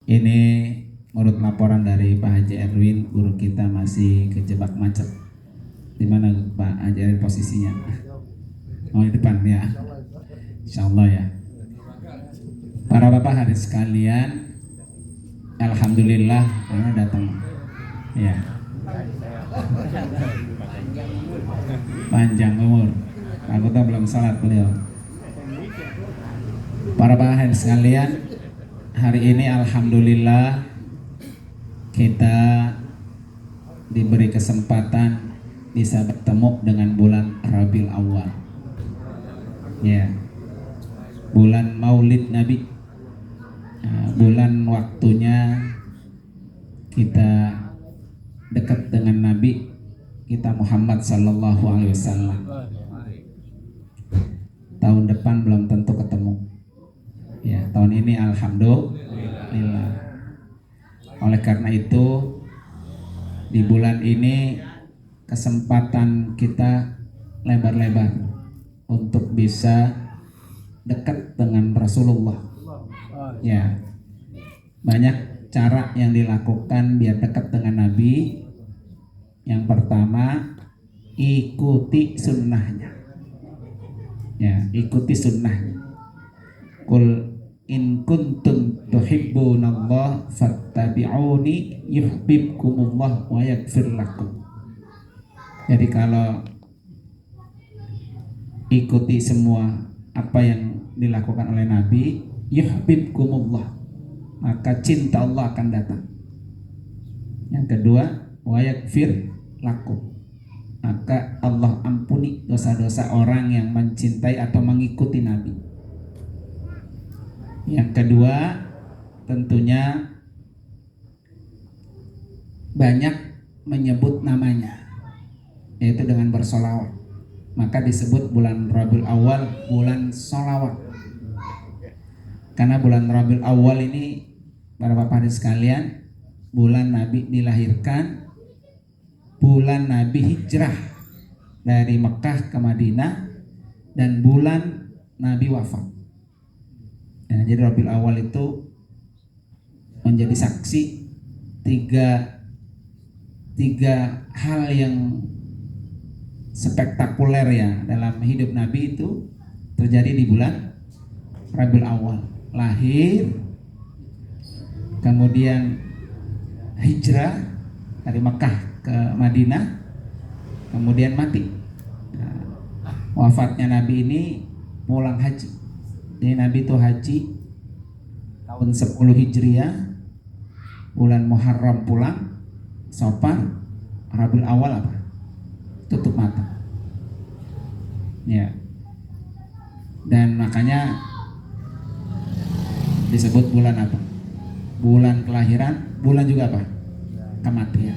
Ini menurut laporan dari Pak Haji Erwin, guru kita masih kejebak macet. Di mana Pak Haji Erwin posisinya? Oh, di depan ya. Insya Allah ya. Para bapak hadirin sekalian, alhamdulillah karena datang. Ya. Panjang umur. Aku tahu belum salat beliau. Para bapak hadirin sekalian, hari ini alhamdulillah kita diberi kesempatan bisa bertemu dengan bulan Rabiul Awal. Ya. Bulan Maulid Nabi. Bulan waktunya kita dekat dengan Nabi kita Muhammad sallallahu alaihi wasallam. Tahun depan belum tentu ketemu. Ya, tahun ini alhamdulillah. Oleh karena itu di bulan ini kesempatan kita lebar-lebar untuk bisa dekat dengan Rasulullah. Ya, banyak cara yang dilakukan biar dekat dengan Nabi. Yang pertama, ikuti sunnahnya. Ya, ikuti sunnahnya. Qul in kuntum tuhibbunallah fattabi'uni yuhibbukumullah wa yaghfir lakum. Jadi kalau ikuti semua apa yang dilakukan oleh Nabi, yuhibbukumullah, maka cinta Allah akan datang. Yang kedua, wa yaghfir lakum, maka Allah ampuni dosa-dosa orang yang mencintai atau mengikuti Nabi. Yang kedua, tentunya banyak menyebut namanya, yaitu dengan bersolawat. Maka disebut bulan Rabiul Awal bulan solawat. Karena bulan Rabiul Awal ini, para bapak hadirin sekalian, bulan Nabi dilahirkan, bulan Nabi hijrah dari Mekah ke Madinah, dan bulan Nabi wafat. Nah, jadi Rabiul Awal itu menjadi saksi tiga hal yang spektakuler ya dalam hidup Nabi itu terjadi di bulan Rabiul Awal. Lahir, kemudian hijrah dari Mekah ke Madinah, kemudian mati. Nah, wafatnya Nabi ini pulang haji. Jadi Nabi itu haji tahun 10 Hijriah, bulan Muharram pulang, Safar, Rabiul Awal apa? Tutup mata. Ya. Dan makanya disebut bulan apa? Bulan kelahiran, bulan juga apa? Kematian.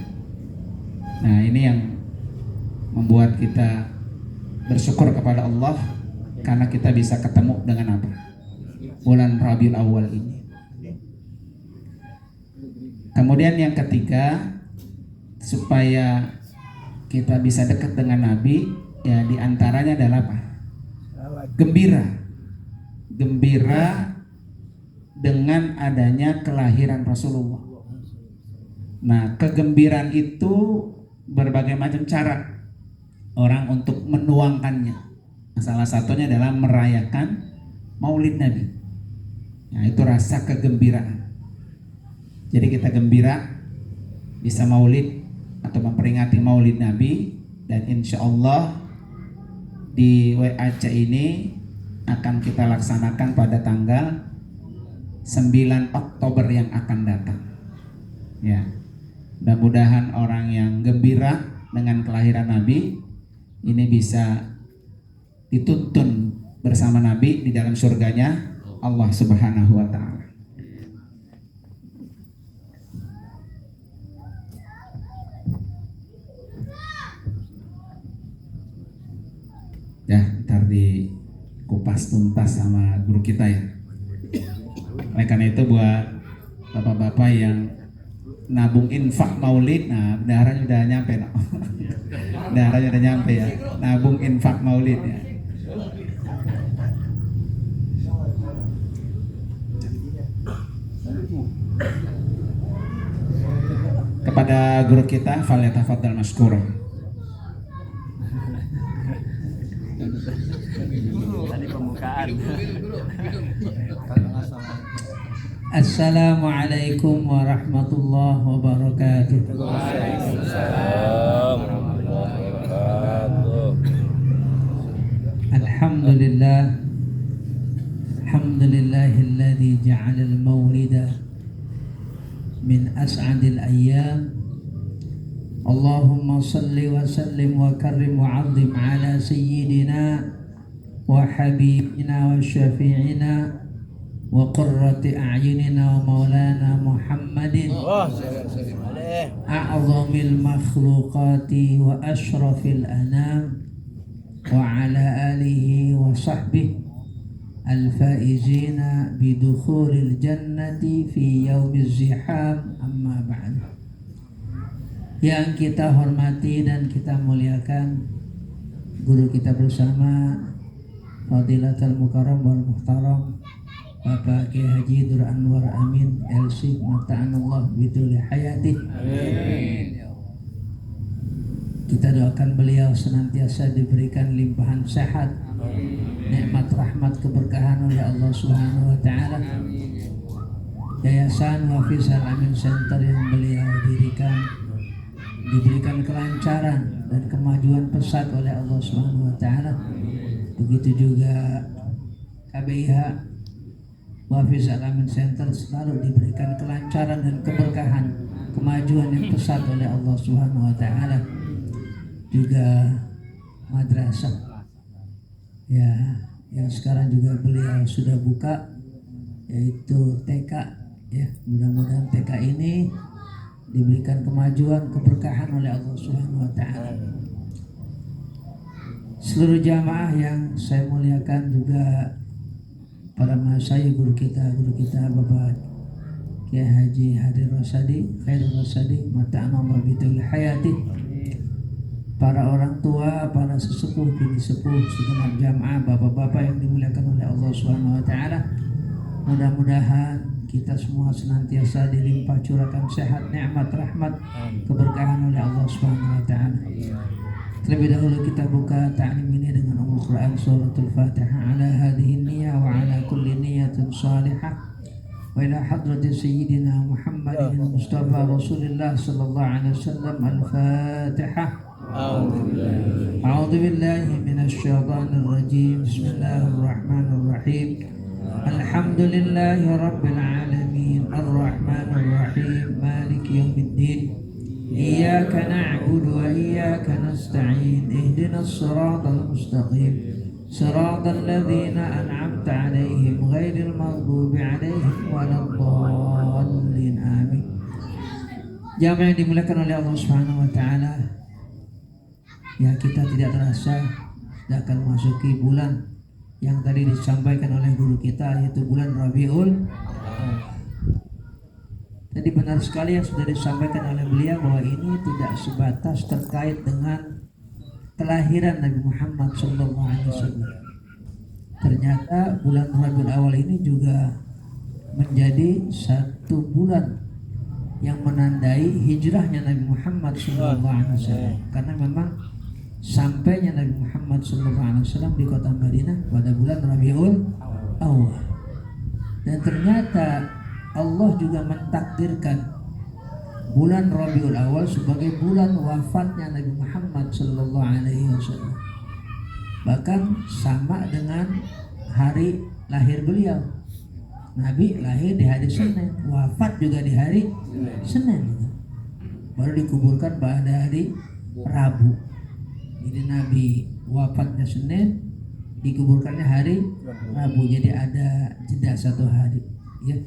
Nah, ini yang membuat kita bersyukur kepada Allah karena kita bisa ketemu dengan apa? Bulan Rabiul Awal ini. Kemudian yang ketiga, supaya kita bisa dekat dengan Nabi, ya diantaranya adalah apa? Gembira. Gembira dengan adanya kelahiran Rasulullah. Nah, kegembiraan itu berbagai macam cara orang untuk menuangkannya. Salah satunya adalah merayakan Maulid Nabi. Nah, itu rasa kegembiraan. Jadi kita gembira bisa Maulid atau memperingati Maulid Nabi, dan insya Allah di WAC ini akan kita laksanakan pada tanggal 9 Oktober yang akan datang. Ya, mudah-mudahan orang yang gembira dengan kelahiran Nabi ini bisa dituntun bersama Nabi di dalam surganya Allah Subhanahu wa Ta'ala. Ya, ntar dikupas tuntas sama guru kita ya. Oleh karena itu buat bapak-bapak yang nabung infak Maulid, nah bendaharanya udah nyampe, no? Bendaharanya udah nyampe ya, nabung infak Maulid ya. kepada guru kita, falyatafaddal maskura. Tadi pembukaan. Assalamualaikum warahmatullahi wabarakatuh. Waalaikumsalam warahmatullahi wabarakatuh. Alhamdulillah. Alhamdulillahilladzi ja'ala al-maulida min as'adil ayyam. Allahumma salli wa sallim wa karrim wa 'azzim ala sayyidina wa habibina wa syafi'ina wa qurrati a'yunina wa maulana Muhammadin a'zamil makhluqati wa ashrafil anam wa ala alihi wa sahbihi al-faizina bidukhulil jannati fi yaumiz ziham, amma ba'd. Yang kita hormati dan kita muliakan guru kita bersama, Fadilatul Mukarram wal Muhtaram Bapak Kiai Haji Dur Anwar Amin LC, mata'anallah bidul hayati. Amin. Kita doakan beliau senantiasa diberikan limpahan sehat, nikmat rahmat keberkahan oleh Allah Subhanahu wa taala. Yayasan Wafiz Al-Amin Center yang beliau dirikan diberikan kelancaran dan kemajuan pesat oleh Allah Subhanahu wa taala. Begitu juga KBIH Wafiz Al-Amin Center selalu diberikan kelancaran dan keberkahan, kemajuan yang pesat oleh Allah Subhanahu wa taala. Juga madrasah ya, yang sekarang juga beliau sudah buka, yaitu TK ya. Mudah-mudahan TK ini diberikan kemajuan, keberkahan oleh Allah Subhanahu wa taala. Seluruh jamaah yang saya muliakan, juga para masyayikh, guru kita Bapak Kiai Haji Hadir Rosadi, Khairul Rosadi, mata'anallah bidul hayati. Para orang tua, para sesepuh, bini sepuh, segenap jamaah, bapak-bapak yang dimuliakan oleh Allah Subhanahu wa taala. Mudah-mudahan kita semua senantiasa dilimpah curahkan sehat, nikmat, rahmat, keberkahan oleh Allah Subhanahu wa taala. Terlebih dahulu kita buka ta'lim ini dengan Ummul Quran suratul Fatihah. Ala hadhihi niyyah wa ala kulli niyyatin salihah wa ila hadrati sayyidina Muhammadin Mustafa Rasulullah sallallahu alaihi wasallam. Al-Fatihah. A'udzu billahi minasy syaithanir rajim. Bismillahirrahmanirrahim. Alhamdulillahi rabbil alamin arrahmanir rahim maliki yaumiddin. Iyyaka na'budu wa iyyaka nasta'in. Ihdinas siratal mustaqim. Siratal ladzina an'amta 'alaihim ghairil maghdubi 'alaihim waladdallin. Amin. Jamaah yang dimuliakan oleh Allah Subhanahu wa taala, ya, kita tidak terasa sudah akan memasuki bulan yang tadi disampaikan oleh guru kita, yaitu bulan Rabiul. Jadi benar sekali yang sudah disampaikan oleh beliau bahwa ini tidak sebatas terkait dengan kelahiran Nabi Muhammad SAW. Ternyata bulan Rabiul Awal ini juga menjadi satu bulan yang menandai hijrahnya Nabi Muhammad SAW. Karena memang sampainya Nabi Muhammad SAW di kota Madinah pada bulan Rabiul Awal. Dan ternyata Allah juga mentakdirkan bulan Rabiul Awal sebagai bulan wafatnya Nabi Muhammad SAW. Bahkan sama dengan hari lahir beliau. Nabi lahir di hari Senin, wafat juga di hari Senin, baru dikuburkan pada hari Rabu. Jadi Nabi wafatnya Senin, dikuburkannya hari Rabu. Jadi ada jeda satu hari, ya.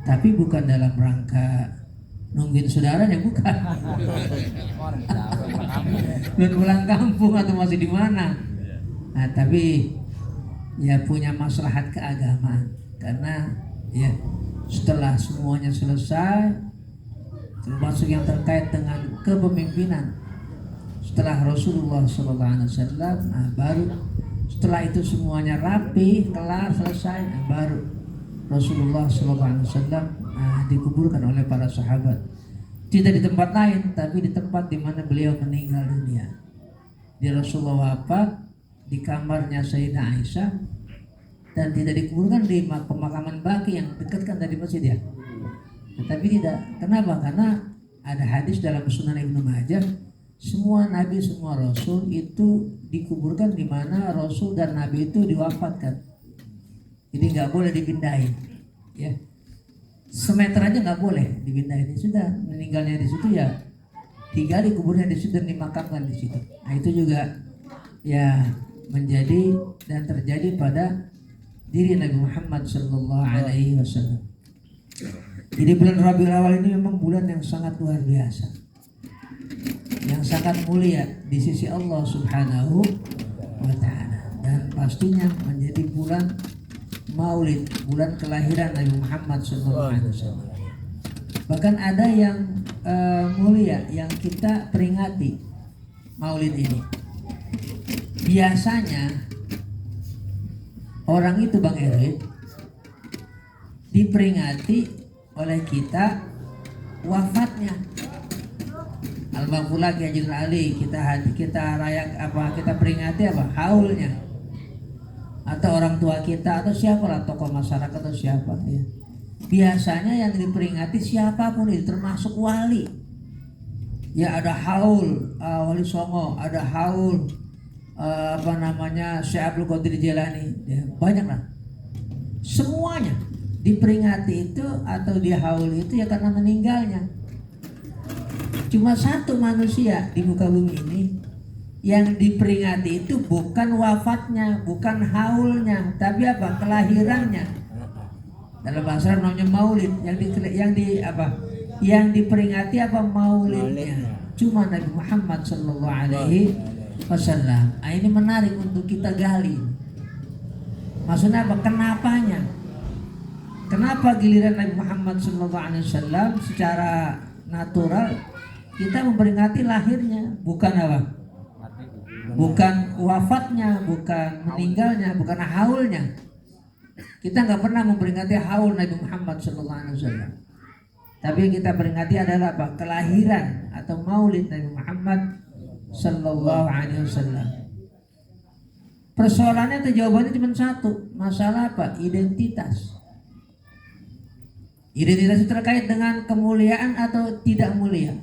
Tapi bukan dalam rangka nungguin saudaranya, bukan. Belum pulang kampung atau masih di mana. Nah, tapi ya punya maslahat keagamaan, karena ya setelah semuanya selesai, termasuk yang terkait dengan kepemimpinan setelah Rasulullah SAW, nah, baru setelah itu semuanya rapi, kelar, selesai, nah, baru Rasulullah SAW dikuburkan oleh para sahabat. Tidak di tempat lain, tapi di tempat di mana beliau meninggal dunia. Di Rasulullah wafat di kamarnya Sayyidah Aisyah dan tidak dikuburkan di pemakaman Baqi yang dekat kan dari masjid ya. Tetapi tidak. Kenapa? Karena ada hadis dalam Sunan Ibnu Majah, semua nabi, semua rasul itu dikuburkan di mana rasul dan nabi itu diwafatkan. Jadi nggak boleh dipindahin, ya. Semeter aja nggak boleh dipindahin. Sudah meninggalnya di situ ya, digali kuburnya di situ dan dimakamkan di situ. Nah itu juga ya menjadi dan terjadi pada diri Nabi Muhammad Sallallahu Alaihi Wasallam. Jadi bulan Rabiul Awal ini memang bulan yang sangat luar biasa, yang sangat mulia di sisi Allah Subhanahu wa Ta'ala, dan pastinya menjadi bulan Maulid, bulan kelahiran Nabi Muhammad SAW. Bahkan ada yang mulia yang kita peringati Maulid ini. Biasanya orang itu Bang Erwin diperingati oleh kita wafatnya Al-Maghfur Ki Haji Ali, kita rayak apa, kita peringati apa, haulnya, atau orang tua kita atau siapa lah, tokoh masyarakat atau siapa ya. Biasanya yang diperingati siapapun itu, termasuk wali ya, ada haul Wali Songo, ada haul apa namanya Syekh Abdul Qadir Jailani ya, banyak lah. Semuanya diperingati itu atau dihaul itu ya karena meninggalnya. Cuma satu manusia di muka bumi ini yang diperingati itu bukan wafatnya, bukan haulnya, tapi apa? Kelahirannya. Dalam bahasa Arab namanya maulid. Yang diperingati apa? Maulidnya. Cuma Nabi Muhammad Sallallahu Alaihi Wasallam. Nah, ini menarik untuk kita gali. Maksudnya apa? Kenapanya? Kenapa giliran Nabi Muhammad SAW secara natural kita memperingati lahirnya, bukan apa? Bukan wafatnya, bukan meninggalnya, bukan haulnya. Kita nggak pernah memperingati haul Nabi Muhammad SAW. Tapi yang kita peringati adalah apa? Kelahiran atau maulid Nabi Muhammad SAW. Persoalannya atau jawabannya cuma satu, masalah apa? Identitas. Identitas itu terkait dengan kemuliaan atau tidak mulia.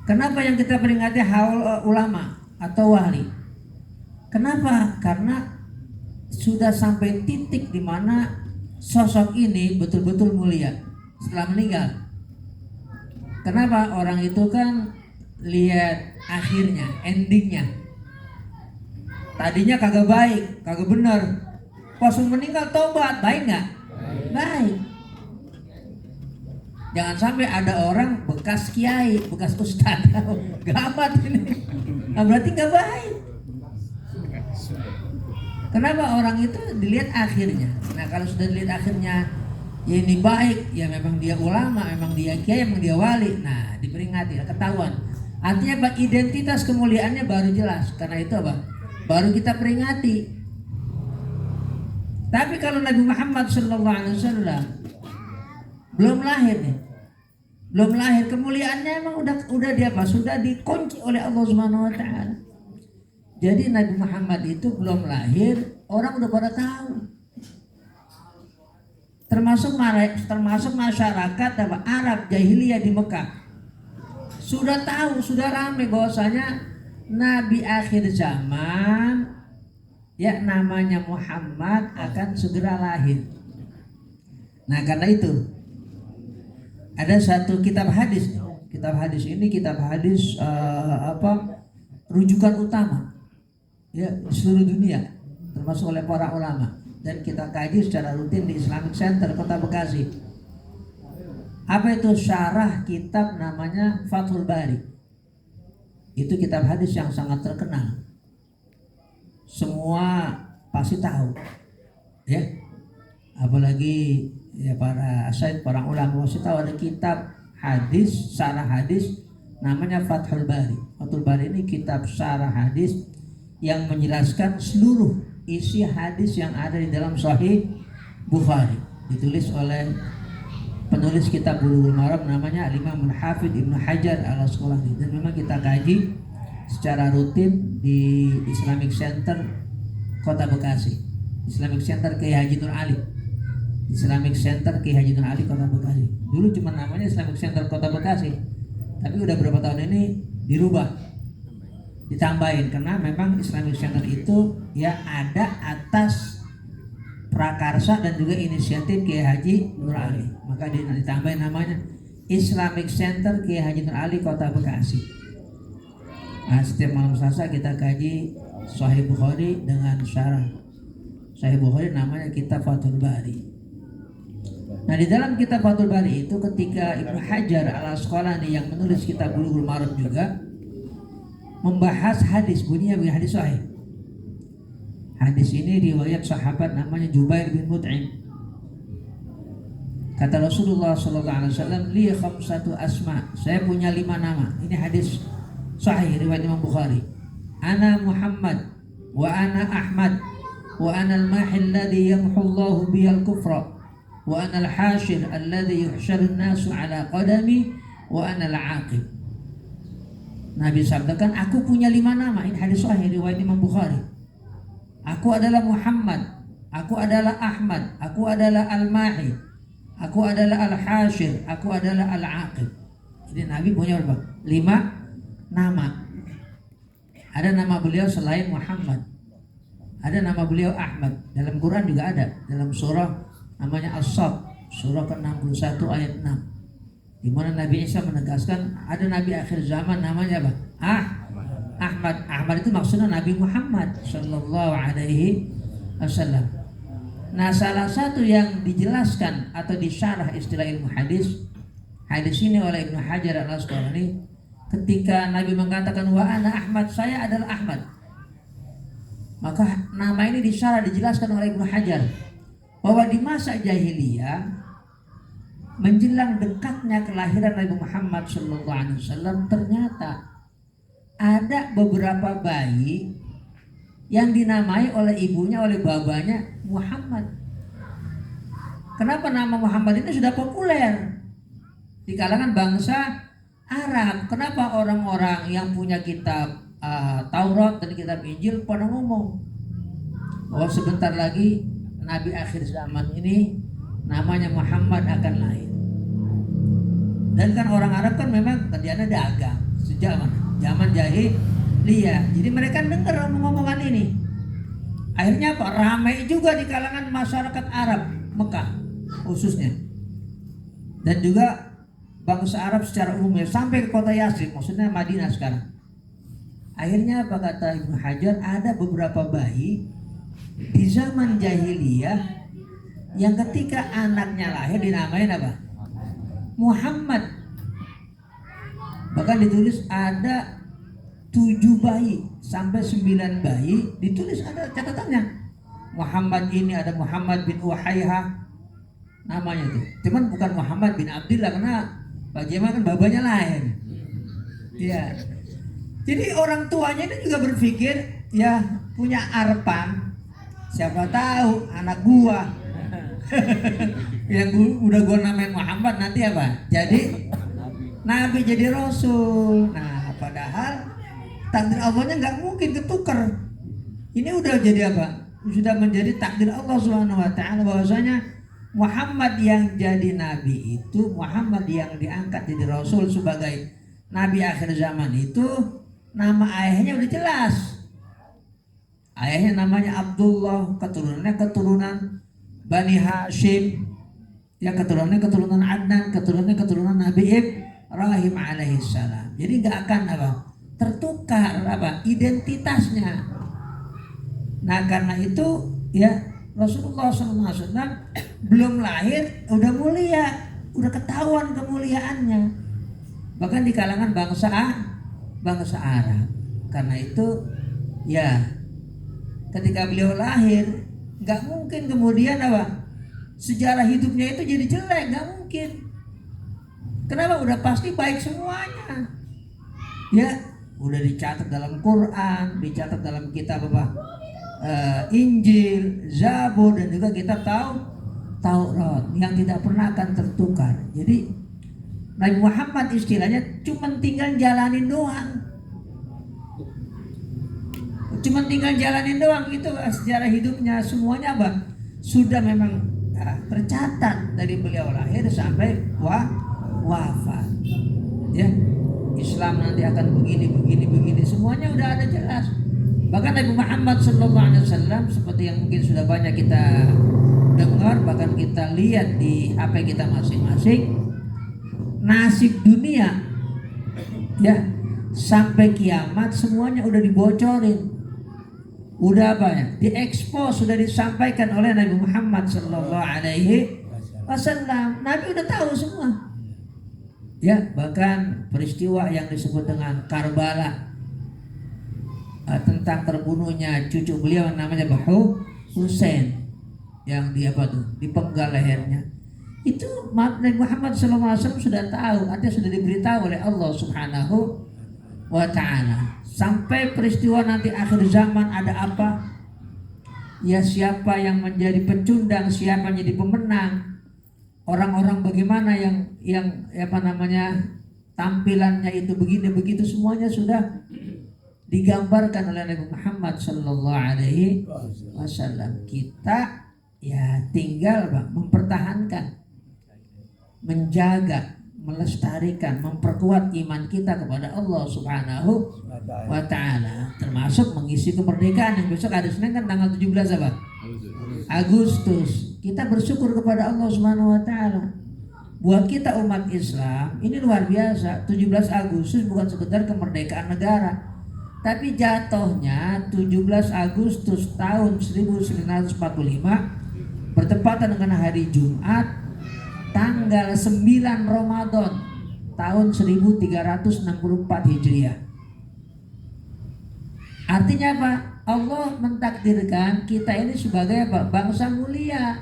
Kenapa yang kita peringati haul ulama atau wali? Kenapa? Karena sudah sampai titik di mana sosok ini betul-betul mulia setelah meninggal. Kenapa? Orang itu kan lihat akhirnya, endingnya. Tadinya kagak baik, kagak benar. Pas meninggal tobat, baik nggak? Baik. Jangan sampai ada orang bekas kiai, bekas ustadz, gawat ini. Nah, berarti nggak baik. Kenapa? Orang itu dilihat akhirnya. Nah, kalau sudah dilihat akhirnya, ya ini baik, ya memang dia ulama, memang dia kiai, memang dia wali. Nah, diperingati, ketahuan. Artinya apa? Identitas kemuliaannya baru jelas. Karena itu apa? Baru kita peringati. Tapi kalau Nabi Muhammad SAW belum lahir nih, belum lahir, kemuliaannya emang udah dia apa? Sudah dikunci oleh Allah Subhanahu Wa Taala. Jadi Nabi Muhammad itu belum lahir, orang udah pada tahu. Termasuk masyarakat apa? Arab jahiliyah di Mekah sudah tahu, sudah ramai bahwasanya Nabi akhir zaman ya namanya Muhammad akan segera lahir. Nah, karena itu ada satu kitab hadis. Kitab hadis ini kitab hadis rujukan utama ya di seluruh dunia, termasuk oleh para ulama, dan kita kaji secara rutin di Islamic Center Kota Bekasi. Apa itu? Syarah kitab namanya Fathul Bari. Itu kitab hadis yang sangat terkenal, semua pasti tahu ya, apalagi ya para asyaikh, para ulama pasti tahu ada kitab hadis, syarah hadis namanya Fathul Bari. Fathul Bari ini kitab syarah hadis yang menjelaskan seluruh isi hadis yang ada di dalam Sahih Bukhari, ditulis oleh penulis kitab Bulughul Maram namanya Al-Imam Al-Hafidz Ibnu Hajar Al-Asqalani, dan memang kita kaji secara rutin di Islamic Center Kota Bekasi, Islamic Center Kiai Haji Nur Ali, Islamic Center Kiai Haji Nur Ali Kota Bekasi. Dulu cuma namanya Islamic Center Kota Bekasi, tapi udah berapa tahun ini dirubah, ditambahin, karena memang Islamic Center itu ya ada atas prakarsa dan juga inisiatif Kiai Haji Nur Ali, maka ditambahin namanya Islamic Center Kiai Haji Nur Ali Kota Bekasi. Nah, setiap malam Selasa kita kaji Sahih Bukhari dengan syarah Sahih Bukhari, namanya kitab Fathul Bari. Nah, di dalam kitab Fathul Bari itu ketika Ibnu Hajar Al-Asqalani yang menulis kitab Bulughul Maram juga membahas hadis, bunyinya hadis sahih. Hadis ini riwayat sahabat namanya Jubair bin Mut'im. Kata Rasulullah SAW, li khamsatu asma, saya punya 5 nama. Ini hadis sahih riwayat Imam Bukhari. Ana Muhammad wa ana Ahmad wa ana al-mahi alladhi yamhu Allahu bihal kufra wa ana al-hashir alladhi yuhsharu an-nasu ala qadami wa ana al-aqib. Nabi sabdakan, aku punya 5 nama. Ini hadis sahih riwayat Imam Bukhari. Aku adalah Muhammad, aku adalah Ahmad, aku adalah al-mahi, aku adalah al-hashir, aku adalah al-aqib. Jadi Nabi punya berapa? 5 nama. Ada nama beliau selain Muhammad, ada nama beliau Ahmad. Dalam Quran juga ada, dalam surah namanya As-Saff, surah ke-61 ayat 6, di mana Nabi Isa menegaskan ada nabi akhir zaman namanya apa? Ahmad. Ahmad itu maksudnya Nabi Muhammad sallallahu alaihi wasallam. Nah, salah satu yang dijelaskan atau disyarah istilah ilmu hadis ini oleh Ibnu Hajar Al-Asqalani, ketika Nabi mengatakan wa ana Ahmad, saya adalah Ahmad, maka nama ini disyarah, dijelaskan oleh Ibnu Hajar bahwa di masa jahiliyah menjelang dekatnya kelahiran Nabi Muhammad SAW, ternyata ada beberapa bayi yang dinamai oleh ibunya, oleh babanya Muhammad. Kenapa nama Muhammad ini sudah populer di kalangan bangsa Arab? Kenapa orang-orang yang punya kitab Taurat dan kitab Injil pada ngomong bahwa sebentar lagi Nabi akhir zaman ini namanya Muhammad akan lahir. Dan kan orang Arab kan memang kerjanya dagang sejak zaman jahiliyah. Jadi mereka dengar omongan ini. Akhirnya apa? Ramai juga di kalangan masyarakat Arab Mekah khususnya, dan juga bangsa Arab secara umum, ya, sampai ke kota Yathrib, maksudnya Madinah sekarang. Akhirnya apa kata Ibnu Hajar, ada beberapa bayi di zaman jahiliyah yang ketika anaknya lahir dinamain apa? Muhammad. Bahkan ditulis ada 7 bayi sampai 9 bayi, ditulis ada catatannya. Muhammad ini ada Muhammad bin Wahayha namanya itu. Cuman bukan Muhammad bin Abdillah, karena Pak Jemal kan babanya lain. Ya. Jadi orang tuanya itu juga berpikir, ya, punya harapan, siapa tahu anak gua yang udah gua namain Muhammad nanti apa? Jadi Nabi, jadi Rasul. Nah, padahal takdir Allahnya nggak mungkin ketukar. Ini udah jadi apa? Sudah menjadi takdir Allah Subhanahu Wa Taala, bahwasanya Muhammad yang jadi Nabi itu, Muhammad yang diangkat jadi Rasul sebagai Nabi akhir zaman itu, nama ayahnya udah jelas. Ayahnya namanya Abdullah, keturunannya keturunan Bani Hashim, yang keturunannya keturunan Adnan, keturunan Nabi Ibrahim alaihissalam. Jadi nggak akan apa? Tertukar apa? Identitasnya. Nah, karena itu ya Rasulullah SAW belum lahir udah mulia, udah ketahuan kemuliaannya, bahkan di kalangan bangsa Arab. Karena itu ya ketika beliau lahir nggak mungkin kemudian apa? Sejarah hidupnya itu jadi jelek, nggak mungkin. Kenapa? Udah pasti baik semuanya. Ya, udah dicatat dalam Quran, dicatat dalam kitab apa? Injil, Zabur, dan juga kitab Taurat yang tidak pernah akan tertukar. Jadi Nabi Muhammad istilahnya cuma tinggal jalanin doang. Cuma tinggal jalanin doang, itu sejarah hidupnya semuanya apa? Sudah memang tercatat dari beliau lahir sampai wafat. Ya, Islam nanti akan begini semuanya udah ada jelas. Bahkan Nabi Muhammad SAW seperti yang mungkin sudah banyak kita dengar, bahkan kita lihat di HP kita masing-masing, nasib dunia ya sampai kiamat semuanya udah dibocorin, udah apa ya, diekspos, sudah disampaikan oleh Nabi Muhammad SAW. Nabi udah tahu semua ya, bahkan peristiwa yang disebut dengan Karbala, tentang terbunuhnya cucu beliau yang namanya Bahu Hussein, yang dipenggal lehernya, itu Nabi Muhammad SAW sudah tahu, artinya sudah diberitahu oleh Allah Subhanahu wa Ta'ala. Sampai peristiwa nanti akhir zaman ada apa, ya siapa yang menjadi pecundang, siapa yang jadi pemenang, orang-orang bagaimana yang tampilannya itu begini begitu, semuanya sudah digambarkan oleh Nabi Muhammad Sallallahu Alaihi Wasallam. Kita ya tinggal mempertahankan, menjaga, melestarikan, memperkuat iman kita kepada Allah Subhanahu wa Ta'ala, termasuk mengisi kemerdekaan yang besok hari Senin kan tanggal 17 apa? Agustus. Kita bersyukur kepada Allah Subhanahu wa Ta'ala. Buat kita umat Islam ini luar biasa. 17 Agustus bukan sekedar kemerdekaan negara, tapi jatuhnya 17 Agustus tahun 1945 bertepatan dengan hari Jumat tanggal 9 Ramadan tahun 1364 Hijriah. Artinya apa? Allah mentakdirkan kita ini sebagai bangsa mulia.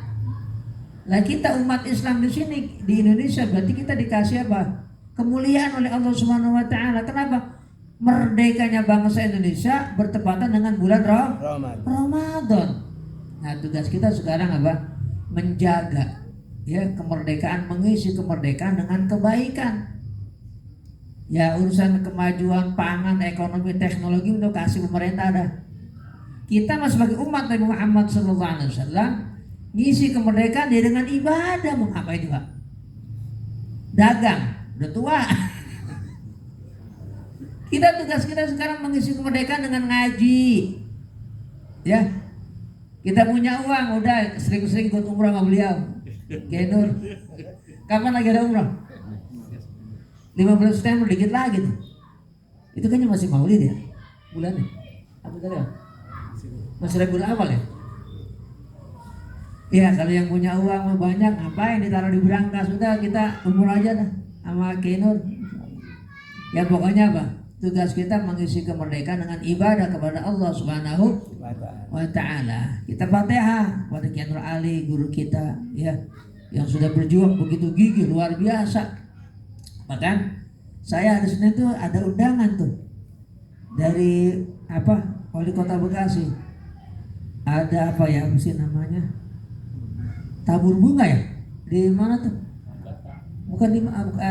Lah kita umat Islam di sini di Indonesia, berarti kita dikasih apa? Kemuliaan oleh Allah Subhanahu wa Ta'ala. Kenapa? Merdekanya bangsa Indonesia bertepatan dengan bulan Ramadan. Nah, tugas kita sekarang apa? Menjaga ya kemerdekaan, mengisi kemerdekaan dengan kebaikan. Ya, urusan kemajuan pangan, ekonomi, teknologi untuk kasih pemerintah ada. Kita mas sebagai umat Nabi Muhammad SAW ngisi kemerdekaan dia dengan ibadah. Mau ngapain juga? Dagang, udah tua. Tugas kita sekarang mengisi kemerdekaan dengan ngaji. Ya, kita punya uang, udah sering-sering ikut umrah sama beliau. Genur, kapan lagi ada umrah? 15 September dikit lagi tuh. Itu kayaknya masih Maulid ya? Bulannya? Apa tadi ya? Masih Rabiul Awal ya? Ya, kalau yang punya uang banyak ngapain ditaruh di berangkas, sudah kita umur aja dah sama Kenur. Ya pokoknya apa? Tugas kita mengisi kemerdekaan dengan ibadah kepada Allah Subhanahu wa Ta'ala. Kita Fatihah pada Kiai Nur Ali, guru kita ya, yang sudah berjuang begitu gigih luar biasa. Bahkan saya hari Senin tuh ada undangan tuh dari Wali Kota Bekasi. Ada apa ya mesti namanya? Tabur bunga ya? Di mana tuh? Bukan di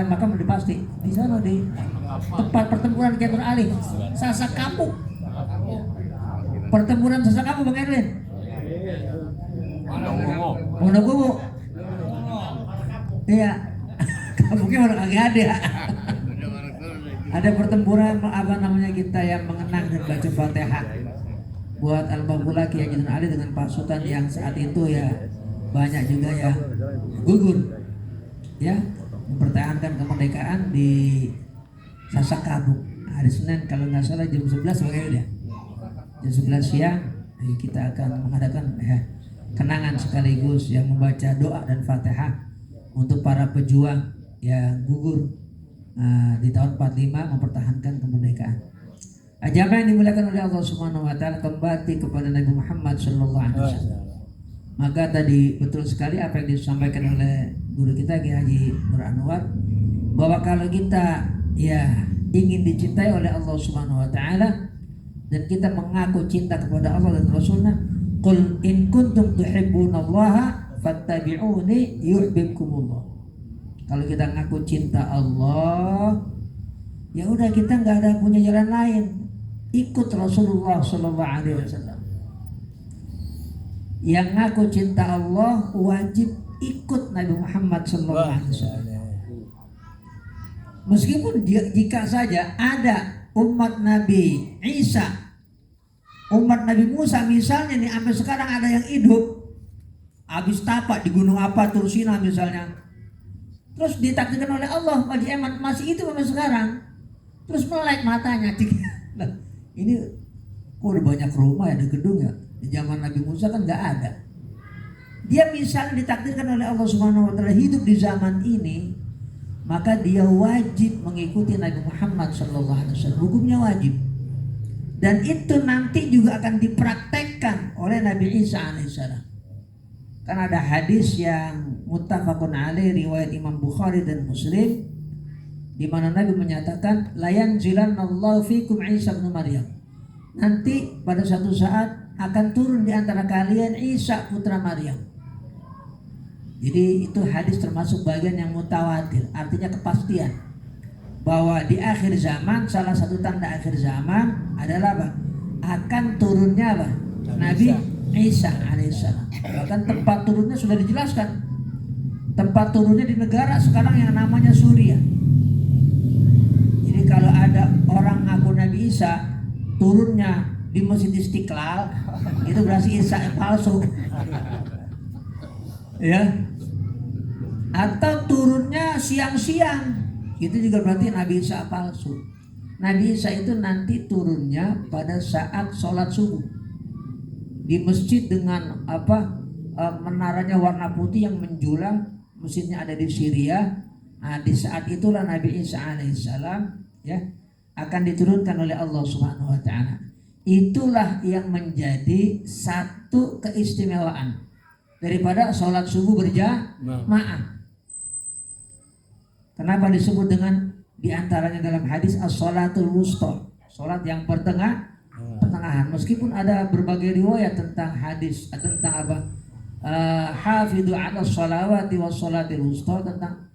makam udah pasti. Di sana di tempat pertempuran Kiai Nur Ali, Sasak Kapuk. Pertempuran Sasak Kapuk Bang Erwin. Wonogowo. Iya. Kapuknya orang kagak ada. Ada pertempuran kita yang mengenang dan baca Fatihah buat Al-Maghfurlah Kiai Nur Ali dengan pasukan yang saat itu ya banyak juga yang gugur ya, mempertahankan kemerdekaan di Sasak Kapuk. Hari Senin kalau nggak salah jam 11 bagaimana ya? Jam 11 siang kita akan mengadakan kenangan sekaligus yang membaca doa dan Fatihah untuk para pejuang yang gugur di tahun 45 mempertahankan kemerdekaan. Jamaah yang dimuliakan oleh Allah Subhanahu wa Ta'ala, kembali kepada Nabi Muhammad sallallahu alaihi wasallam. Maka tadi betul sekali apa yang disampaikan oleh guru kita Kiai Haji Nur Anwar, bahwa kalau kita ya ingin dicintai oleh Allah Subhanahu wa Ta'ala dan kita mengaku cinta kepada Allah dan Rasulnya, qul in kuntum tuhibbunallaha fattabi'uni yuhibbukumullah. Kalau kita ngaku cinta Allah, ya udah kita nggak ada punya jalan lain, ikut Rasulullah Sallallahu Alaihi Wasallam. Yang ngaku cinta Allah wajib ikut Nabi Muhammad Sallallahu Alaihi Wasallam. Meskipun jika saja ada umat Nabi Isa, umat Nabi Musa misalnya nih, sampai sekarang ada yang hidup, habis tapak di gunung apa Tursina misalnya, terus ditakdirkan oleh Allah masih itu sampai sekarang, terus melek matanya. Nah, ini kok udah banyak rumah ya, ada gedung ya. Di zaman Nabi Musa kan nggak ada. Dia misalnya ditakdirkan oleh Allah Subhanahu Wa Taala hidup di zaman ini, maka dia wajib mengikuti Nabi Muhammad Sallallahu Alaihi Wasallam. Hukumnya wajib. Dan itu nanti juga akan dipraktekkan oleh Nabi Isa alaihissalam. Kan ada hadis yang muttafaqun alaih riwayat Imam Bukhari dan Muslim, di mana Nabi menyatakan la yanzilanallahu fikum Isa bin Maryam. Nanti pada suatu saat akan turun di antara kalian Isa putra Maryam. Jadi itu hadis termasuk bagian yang mutawatir, artinya kepastian bahwa di akhir zaman, salah satu tanda akhir zaman adalah apa? Akan turunnya apa? Nabi Isa alaihissalam. Bahkan tempat turunnya sudah dijelaskan. Tempat turunnya di negara sekarang yang namanya Suriah. Jadi kalau ada orang ngaku Nabi Isa, turunnya di Masjid Istiqlal, itu berarti Isa yang palsu. Ya. Atau turunnya siang-siang, itu juga berarti Nabi Isa palsu. Nabi Isa itu nanti turunnya pada saat sholat subuh di masjid dengan menaranya warna putih yang menjulang, masjidnya ada di Syria. Nah, di saat itulah Nabi Isa alaihissalam ya akan diturunkan oleh Allah Subhanahu Wa Taala. Itulah yang menjadi satu keistimewaan daripada sholat subuh berjamaah. Kenapa disebut dengan diantaranya dalam hadis as-sholatul wusta, sholat yang pertengahan. Meskipun ada berbagai riwayat tentang hadis tentang hafidhu ala sholawati was sholatil wusta, tentang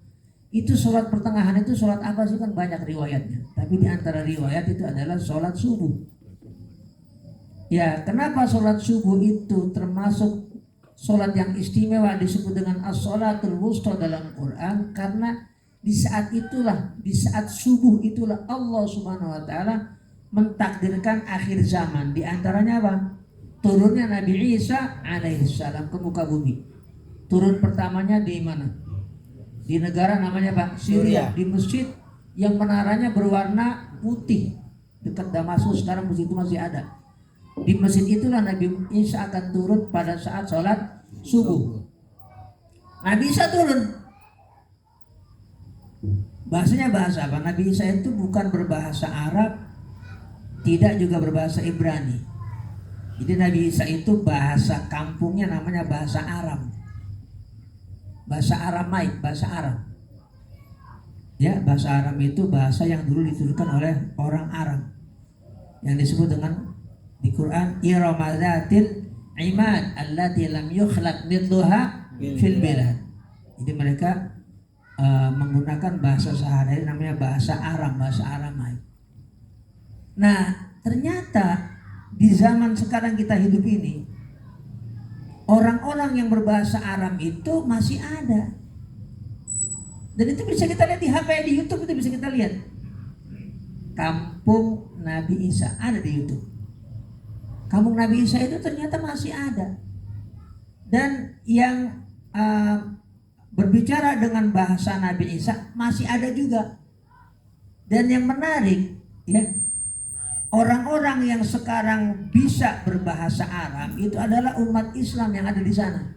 itu sholat pertengahan itu sholat apa sih, kan banyak riwayatnya. Tapi di antara riwayat itu adalah sholat subuh. Ya, kenapa sholat subuh itu termasuk sholat yang istimewa disebut dengan as-sholatul wusta dalam Quran? Karena di saat itulah, di saat subuh itulah Allah Subhanahu Wa Taala mentakdirkan akhir zaman. Di antaranya apa? Turunnya Nabi Isa alaihissalam ke muka bumi. Turun pertamanya di mana? Di negara namanya apa? Syria. Di masjid yang menaranya berwarna putih dekat Damaskus. Sekarang masjid itu masih ada. Di masjid itulah Nabi Isa akan turun pada saat sholat subuh. Nabi Isa turun. Bahasanya bahasa apa? Nabi Isa itu bukan berbahasa Arab, tidak juga berbahasa Ibrani. Jadi Nabi Isa itu bahasa kampungnya namanya bahasa Aram. Bahasa Aramaik, bahasa Arab. Ya, bahasa Aram itu bahasa yang dulu dituturkan oleh orang Aram, yang disebut dengan di Quran Iramadatil Imad allati lam yukhlaq mithluha fil bilad. Jadi mereka menggunakan bahasa sehari-hari namanya bahasa Aram, bahasa Aramaik. Nah, ternyata di zaman sekarang kita hidup ini, orang-orang yang berbahasa Aram itu masih ada. Dan itu bisa kita lihat di HP, di YouTube itu bisa kita lihat. Kampung Nabi Isa ada di YouTube. Kampung Nabi Isa itu ternyata masih ada. Dan yang berbicara dengan bahasa Nabi Isa masih ada juga. Dan yang menarik ya, orang-orang yang sekarang bisa berbahasa Arab itu adalah umat Islam yang ada di sana.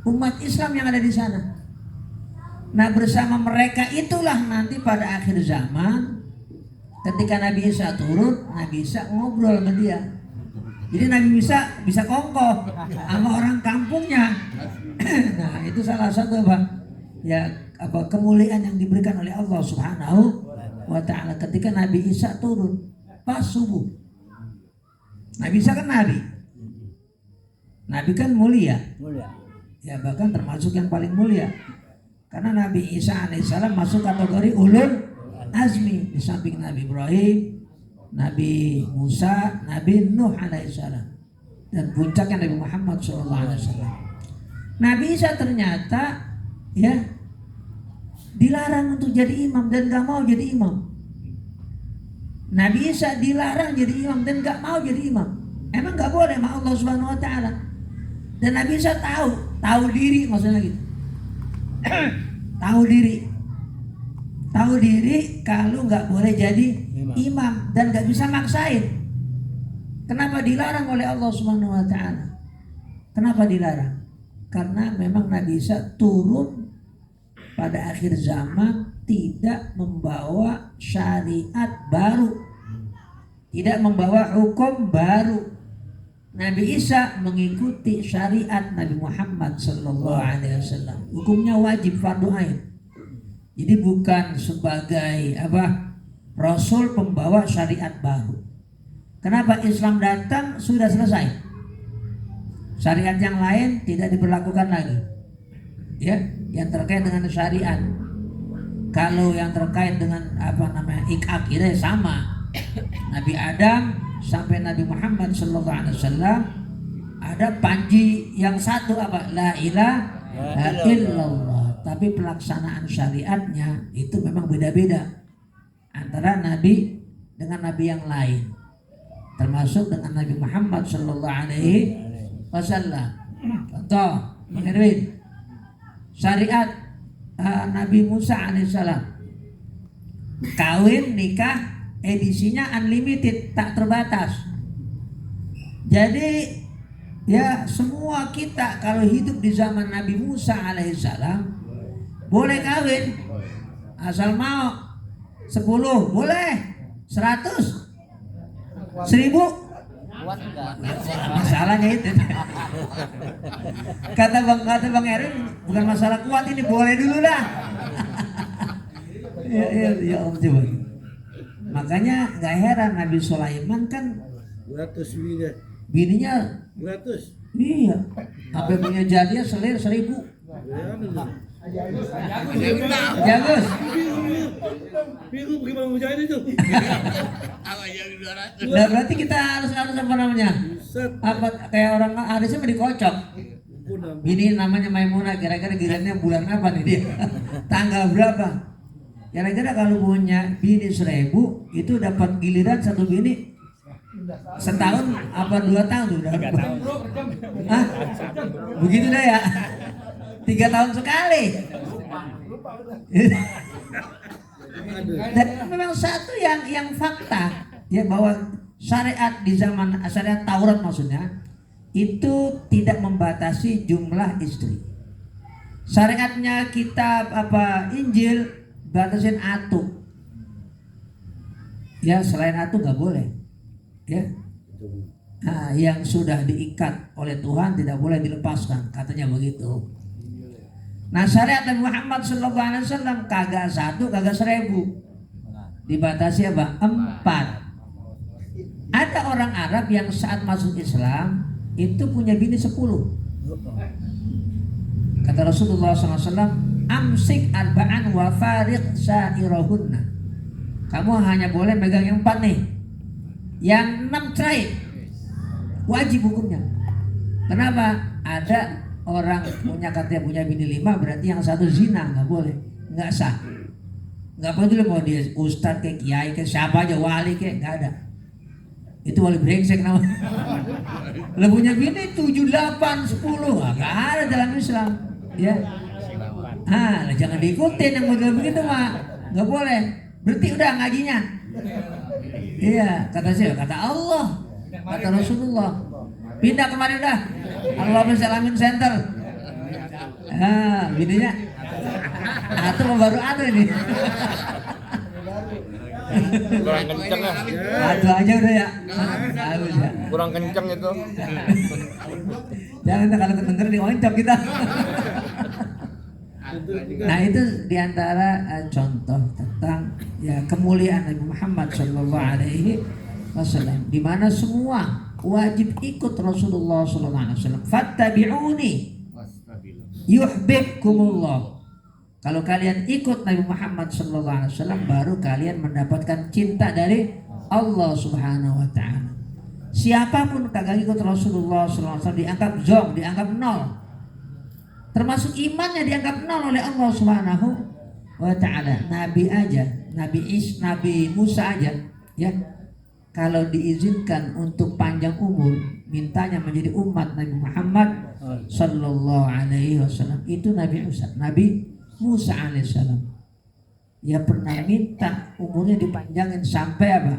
Umat Islam yang ada di sana. Nah, bersama mereka itulah nanti pada akhir zaman ketika Nabi Isa turun, Nabi Isa ngobrol sama dia. Jadi Nabi Isa bisa kongkow sama orang kampungnya. Nah, itu salah satu kemuliaan yang diberikan oleh Allah Subhanahu wa Ta'ala ketika Nabi Isa turun pas subuh. Nabi Isa kan Nabi. Nabi kan mulia, Mulia. ya bahkan termasuk yang paling mulia. Karena Nabi Isa alaihissalam masuk kategori ulul azmi di samping Nabi Ibrahim, Nabi Musa, Nabi Nuh alaihissalam, dan puncaknya Nabi Muhammad SAW. Nabi Isa ternyata ya dilarang untuk jadi imam dan gak mau jadi imam. Nabi Isa dilarang jadi imam dan gak mau jadi imam. Emang gak boleh sama Allah Subhanahu Wa Taala. Dan Nabi Isa tahu diri maksudnya gitu. tahu diri kalau nggak boleh jadi imam dan nggak bisa maksain. Kenapa dilarang oleh Allah Subhanahu Wa Taala? Kenapa dilarang? Karena memang Nabi Isa turun pada akhir zaman tidak membawa syariat baru, tidak membawa hukum baru. Nabi Isa mengikuti syariat Nabi Muhammad Sallallahu Alaihi Wasallam. Hukumnya wajib fardu ain. Jadi bukan sebagai Rasul pembawa syariat baru. Kenapa Islam datang sudah selesai? Syariat yang lain tidak diberlakukan lagi. Ya, yang terkait dengan syariat. Kalau yang terkait dengan akidah sama. Nabi Adam sampai Nabi Muhammad Sallallahu Alaihi Wasallam ada panji yang satu la ilaha illallah, tapi pelaksanaan syariatnya itu memang beda-beda antara Nabi dengan Nabi yang lain, termasuk dengan Nabi Muhammad Sallallahu Alaihi Wasallam. Contoh, Erwin, syariat Nabi Musa alaihissalam, kawin nikah edisinya unlimited, tak terbatas. Jadi ya semua kita kalau hidup di zaman Nabi Musa alaihissalam boleh kawin asal mau 10 boleh, 100, 1000 masalahnya itu. kata bang Erin, bukan masalah kuat ini, boleh dulu dah. ya Om coba. Makanya nggak heran Nabi Sulaiman kan 100 bininya 100. iya, sampai punya jadinya selir 1000. Jagus. Bingung bagaimana mau jadi itu. Nah, berarti kita harus apa namanya? Kayak orang hadisnya mau dikocok. Bini namanya Maimunah, kira-kira gilirannya bulan apa nih dia? Tanggal berapa? Kira-kira kalau punya bini 1000 itu dapat giliran satu bini setahun apa 2 tahun tuh? 3 tahun. Hah? Begitu dah ya? 3 tahun sekali. Dan memang satu yang fakta ya, bahwa syariat di zaman syariat Taurat maksudnya itu tidak membatasi jumlah istri. Syariatnya kitab Injil batasin atu. Ya selain atu nggak boleh. Ya. Nah, yang sudah diikat oleh Tuhan tidak boleh dilepaskan, katanya begitu. Nah syariat Nabi Muhammad SAW kagak 1, kagak 1000, dibatasi 4. Ada orang Arab yang saat masuk Islam itu punya bini 10. Kata Rasulullah SAW, amsik arba'an wa fariq sa'irahunna. Kamu hanya boleh megang yang 4 nih, yang 6 cerai, wajib hukumnya. Kenapa? Ada orang punya bini 5, berarti yang 1 zina, nggak boleh, nggak sah. Nggak peduli mau dia ustadz kayak kiai kayak siapa aja, wali kayak, nggak ada. Itu wali brengsek namanya. Lo punya bini 7, 8, 10, nggak ada dalam Islam. Ya. Jangan diikutin yang model begitu mah, nggak boleh. Berarti udah ngajinya. Iya, kata Allah, kata Rasulullah. Pindah kemarin dah. Allahumma salamin center. Bininya. Atau baru ada ini. Kurang kenceng ya. Atu aja udah ya. Bagus ya. Kurang kenceng itu. Jangan kalau kedenger dioncok kita. Nah itu diantara contoh tentang ya kemuliaan Nabi Muhammad Sallallahu Alaihi Wasallam, di mana semua wajib ikut Rasulullah SAW. Fattabi'uni yuhibbukumullah. Kalau kalian ikut Nabi Muhammad SAW, baru kalian mendapatkan cinta dari Allah Subhanahu wa Ta'ala. Siapapun kagak ikut Rasulullah SAW dianggap zong, dianggap nol. Termasuk imannya dianggap nol oleh Allah Subhanahu wa Ta'ala. Nabi aja, Nabi Musa aja, ya, kalau diizinkan untuk panjang umur, mintanya menjadi umat Nabi Muhammad Sallallahu Alaihi Wasallam. Itu Nabi Musa alaihissalam. Ya pernah minta umurnya dipanjangin sampai apa?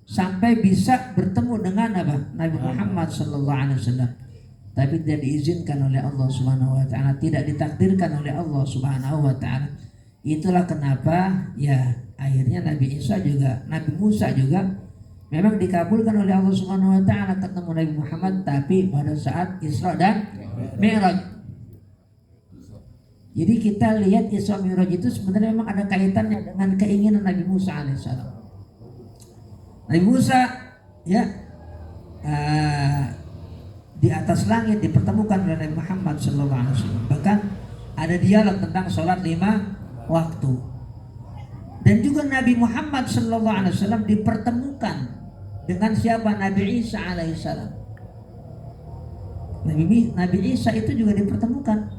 Sampai bisa bertemu dengan apa? Nabi Muhammad Sallallahu Alaihi Wasallam. Tapi tidak diizinkan oleh Allah Subhanahu Wa Taala, tidak ditakdirkan oleh Allah Subhanahu Wa Taala. Itulah kenapa ya akhirnya Nabi Musa juga memang dikabulkan oleh Allah Subhanahu Wa Taala ketemu Nabi Muhammad, tapi pada saat Isra dan Mi'raj. Jadi kita lihat Isra Mi'raj itu sebenarnya memang ada kaitannya dengan keinginan Nabi Musa alaihissalam. Nabi Musa ya di atas langit dipertemukan oleh Nabi Muhammad sallallahu alaihi wasallam. Bahkan ada dialog tentang sholat 5 waktu. Dan juga Nabi Muhammad sallallahu alaihi wasallam dipertemukan dengan siapa? Nabi Isa alaihissalam. Nabi Isa itu juga dipertemukan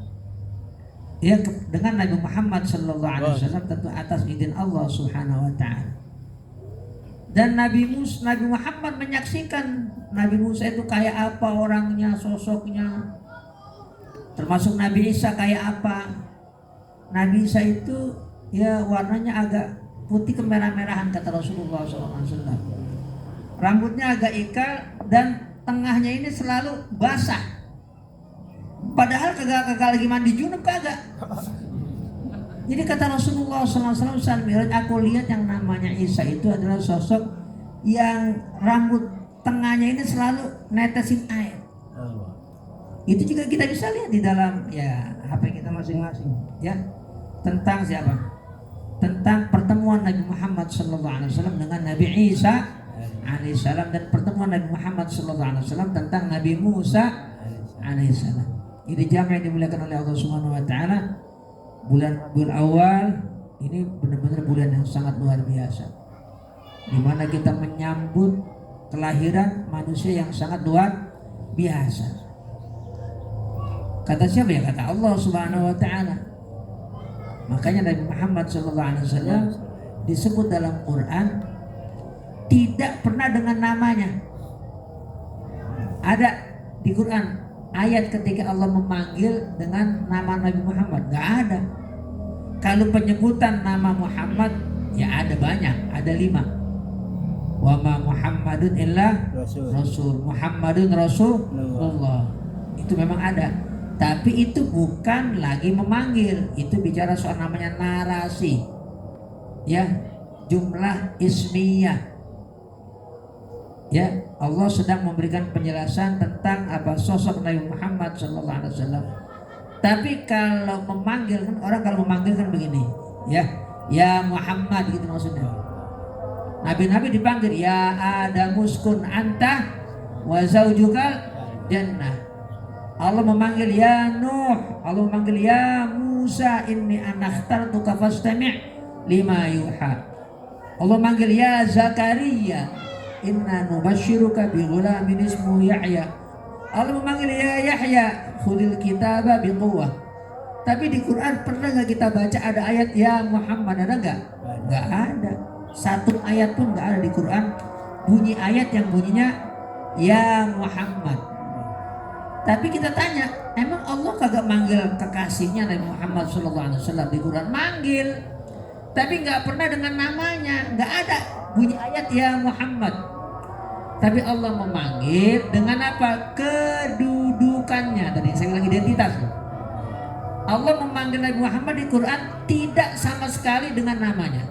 ya dengan Nabi Muhammad sallallahu alaihi wasallam, tentu atas izin Allah Subhanahu wa Ta'ala. Dan Nabi Muhammad menyaksikan Nabi Musa itu kayak apa orangnya, sosoknya, termasuk Nabi Isa kayak apa. Nabi Isa itu ya warnanya agak putih kemerah-merahan kata Rasulullah SAW. Rambutnya agak ikal dan tengahnya ini selalu basah. Padahal kagak lagi mandi junub kagak. Jadi kata Rasulullah SAW saat Mi'raj, aku lihat yang namanya Isa itu adalah sosok yang rambut tengahnya ini selalu netesin air. Itu juga kita bisa lihat di dalam ya HP kita masing-masing ya, tentang siapa? Tentang pertemuan Nabi Muhammad SAW dengan Nabi Isa alaihissalam, dan pertemuan Nabi Muhammad SAW tentang Nabi Musa alaihissalam. Ini jam yang dimuliakan oleh Allah Subhanahu wa Ta'ala. Bulan Rabiul Awal ini benar-benar bulan yang sangat luar biasa, di mana kita menyambut kelahiran manusia yang sangat luar biasa. Kata siapa ya? Kata Allah Subhanahu wa Ta'ala. Makanya Nabi Muhammad SAW disebut dalam Quran tidak pernah dengan namanya. Ada di Quran ayat ketika Allah memanggil dengan nama Nabi Muhammad, gak ada. Kalau penyebutan nama Muhammad ya ada banyak, ada 5. Wa ma Muhammadun illa Rasul, Muhammadun Rasulullah. Itu memang ada. Tapi itu bukan lagi memanggil, itu bicara soal namanya narasi. Ya, jumlah ismiyah. Ya, Allah sedang memberikan penjelasan tentang apa sosok Nabi Muhammad SAW. Tapi kalau memanggil kan, orang kalau memanggil kan begini, ya Muhammad gitu maksudnya. Nabi-nabi dipanggil ya Adam uskun anta wa zaujukal jannah. Allah memanggil ya Nuh, Allah memanggil ya Musa inni anakhtartuka fastami' lima yuha. Allah memanggil ya Zakaria inna nubashiruka bi ghulamin ismuhu Yahya. Allah memanggil ya Yahya khudil kitaba biquwwah. Tapi di Quran pernah nggak kita baca ada ayat ya Muhammad? Ada nggak? Nggak ada. Satu ayat pun nggak ada di Quran bunyi ayat yang bunyinya ya Muhammad. Tapi kita tanya, emang Allah kagak manggil kekasihnya Nabi Muhammad SAW di Quran? Manggil, tapi nggak pernah dengan namanya, nggak ada bunyi ayat ya Muhammad. Tapi Allah memanggil dengan apa? Kedudukannya. Tadi saya bilang identitas. Allah memanggil Nabi Muhammad di Quran tidak sama sekali dengan namanya.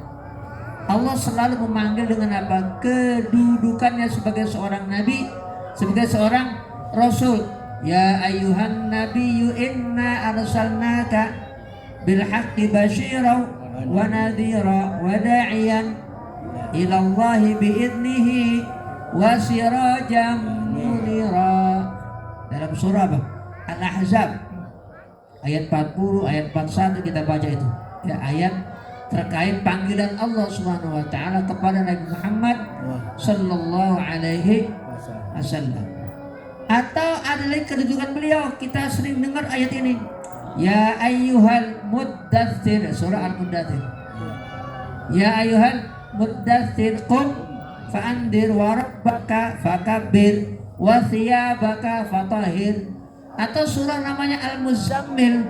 Allah selalu memanggil dengan apa? Kedudukannya sebagai seorang nabi, sebagai seorang rasul. Ya ayyuhan nabiyyu inna arsalnaka bil haqqi basyira wa nadhira wa da'iyan ila Allah bi idnihi wa sirajam munira. Dalam surah apa? Al-Ahzab ayat 40, ayat 41 kita baca itu. Ya, ayat terkait panggilan Allah Subhanahu wa taala kepada Nabi Muhammad sallallahu alaihi wasallam. Atau ada lagi kedudukan beliau, kita sering dengar ayat ini. Ya ayyuhal muddatsir, surah Al-Muddatsir. Ya ayyuhal muddatsir qum fa'andir wa rabbaka fakabbir wa thiyabaka fatahhir. Atau surah namanya Al-Muzammil.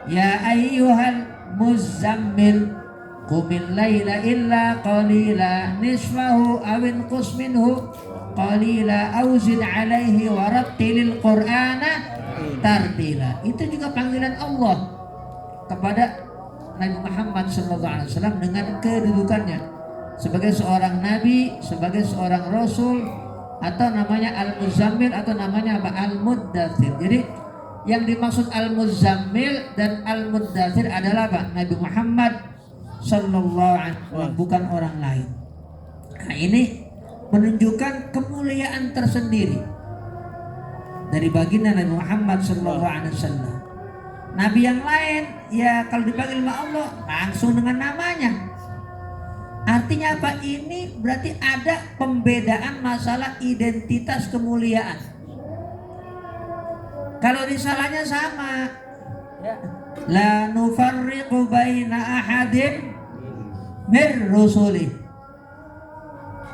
Ya ayyuhal muzammil qumil laila illa qalila nisfahu aw inqus minhu qalila aw zid alaihi warattilil qur'ana tartila. Itu juga panggilan Allah kepada Nabi Muhammad SAW dengan kedudukannya sebagai seorang nabi, sebagai seorang rasul, atau namanya Al-Muzammil atau namanya apa? Al-Muddatsir. Jadi yang dimaksud Al-Muzammil dan Al-Muddatsir adalah apa? Nabi Muhammad sallallahu alaihi wasallam, bukan orang lain. Nah, ini menunjukkan kemuliaan tersendiri dari baginda Nabi Muhammad sallallahu alaihi wasallam. Nabi yang lain ya kalau dipanggil sama Allah langsung dengan namanya. Artinya apa? Ini berarti ada pembedaan masalah identitas kemuliaan. Kalau risalahnya sama, la nufarriqu baina ahadin mir rusuli.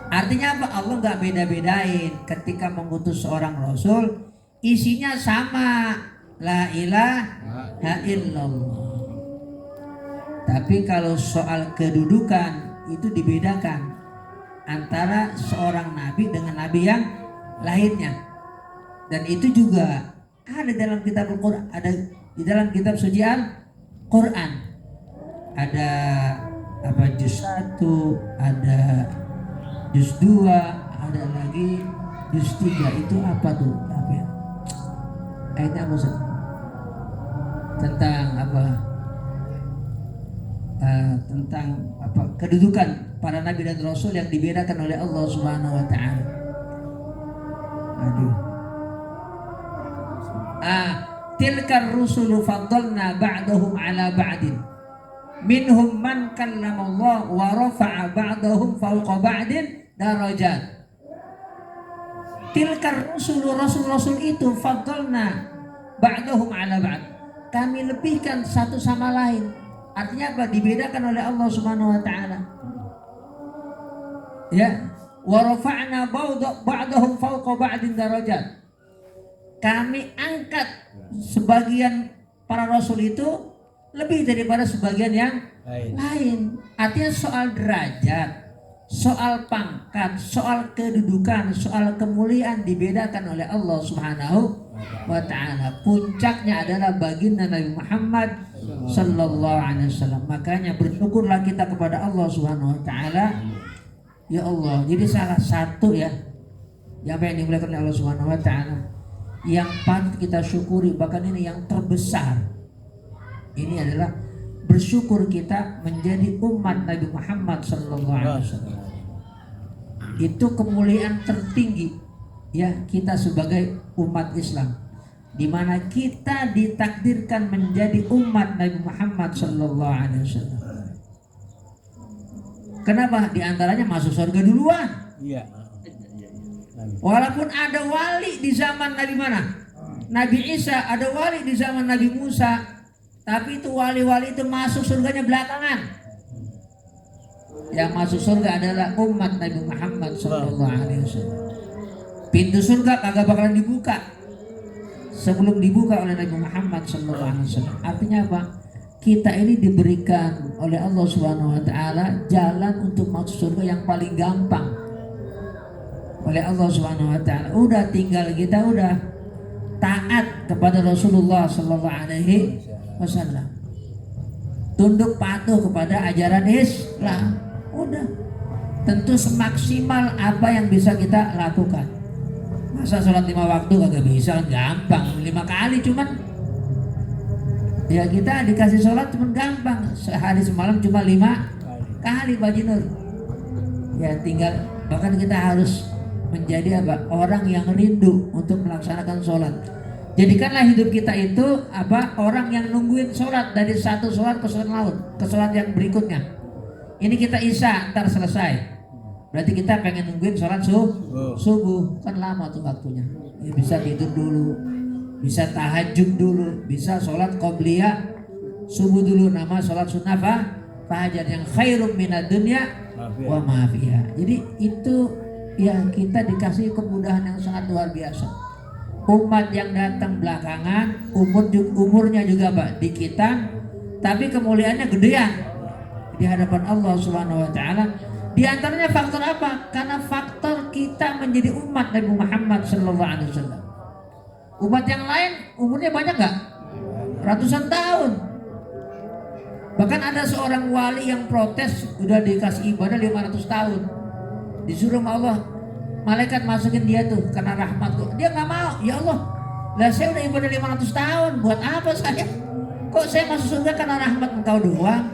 Artinya apa? Allah nggak beda-bedain ketika mengutus seorang rasul, isinya sama, la ilaha illallah. Tapi kalau soal kedudukan itu dibedakan antara seorang nabi dengan nabi yang lainnya. Dan itu juga ada dalam kitab Al-Quran, ada di dalam kitab suci Al-Quran. Ada apa? Juz 1, ada juz 2, ada lagi juz 3. Itu apa tuh? Apa ya? Ayatnya apa Ustaz? Tentang apa? Tentang apa? Kedudukan para nabi dan rasul yang dibedakan oleh Allah Subhanahu wa taala. Aduh. Tilkar rusulu faddalna ba'dahum ala ba'din. Minhum man kallama Allah wa rafa'a ba'dahum fawqa ba'din darajat. Tilkar rusulu, rasul-rasul itu faddalna ba'dahum ala ba'd. Kami lebihkan satu sama lain. Artinya apa? Dibedakan oleh Allah Subhanahu wa taala. Ya, wa rafa'na ba'dahum fawqa ba'din darajat. Kami angkat sebagian para rasul itu lebih daripada sebagian yang lain. Artinya soal derajat, soal pangkat, soal kedudukan, soal kemuliaan dibedakan oleh Allah Subhanahu wa taala. Puncaknya adalah baginda Nabi Muhammad sallallahu alaihi wasallam. Makanya bersyukurlah kita kepada Allah Subhanahu wa taala. Ya Allah, jadi salah satu ya yang dimuliakan oleh Allah Subhanahu wa taala yang patut kita syukuri, bahkan ini yang terbesar, ini adalah bersyukur kita menjadi umat Nabi Muhammad sallallahu alaihi wasallam. Itu kemuliaan tertinggi ya kita sebagai umat Islam, di mana kita ditakdirkan menjadi umat Nabi Muhammad sallallahu alaihi wasallam. Kenapa? Di antaranya masuk surga duluan. Iya. Walaupun ada wali di zaman Nabi mana? Nabi Isa, ada wali di zaman Nabi Musa, tapi itu wali-wali itu masuk surganya belakangan. Yang masuk surga adalah umat Nabi Muhammad sallallahu alaihi wasallam. Pintu surga kagak bakalan dibuka sebelum dibuka oleh Nabi Muhammad sallallahu alaihi wasallam. Artinya apa? Kita ini diberikan oleh Allah Subhanahu wa taala jalan untuk masuk surga yang paling gampang oleh Allah Subhanahu wa taala. Udah tinggal kita udah taat kepada Rasulullah sallallahu alaihi wasallam. Tunduk patuh kepada ajaran Islam. Udah. Tentu semaksimal apa yang bisa kita lakukan. Masa sholat 5 waktu kagak bisa? Gampang. 5 kali cuman. Ya kita dikasih sholat cuman gampang. Sehari semalam cuma 5 kali Baji Nur. Ya tinggal, bahkan kita harus menjadi apa? Orang yang rindu untuk melaksanakan sholat. Jadikanlah hidup kita itu apa? Orang yang nungguin sholat dari satu sholat ke sholat lain, ke sholat yang berikutnya. Ini kita isya, ntar selesai. Berarti kita pengen nungguin sholat subuh, kan lama tuh waktunya. Ya, bisa tidur dulu, bisa tahajud dulu, bisa sholat qobliyah subuh dulu, nama sholat sunnah fajar yang khairum minad dunya wa ma fiha. Jadi itu ya, kita dikasih kemudahan yang sangat luar biasa. Umat yang datang belakangan, umurnya juga Pak dikitan, tapi kemuliaannya gedean di hadapan Allah Subhanahu wa taala. Di antaranya faktor apa? Karena faktor kita menjadi umat Nabi Muhammad sallallahu alaihi wasallam. Umat yang lain umurnya banyak nggak? Ratusan tahun. Bahkan ada seorang wali yang protes udah dikasih ibadah 500 tahun. Disuruh sama Allah, malaikat masukin dia tuh karena rahmatku. Dia nggak mau. Ya Allah, lah saya udah ibadah 500 tahun, buat apa saya? Kok saya masuk surga karena rahmat engkau doang?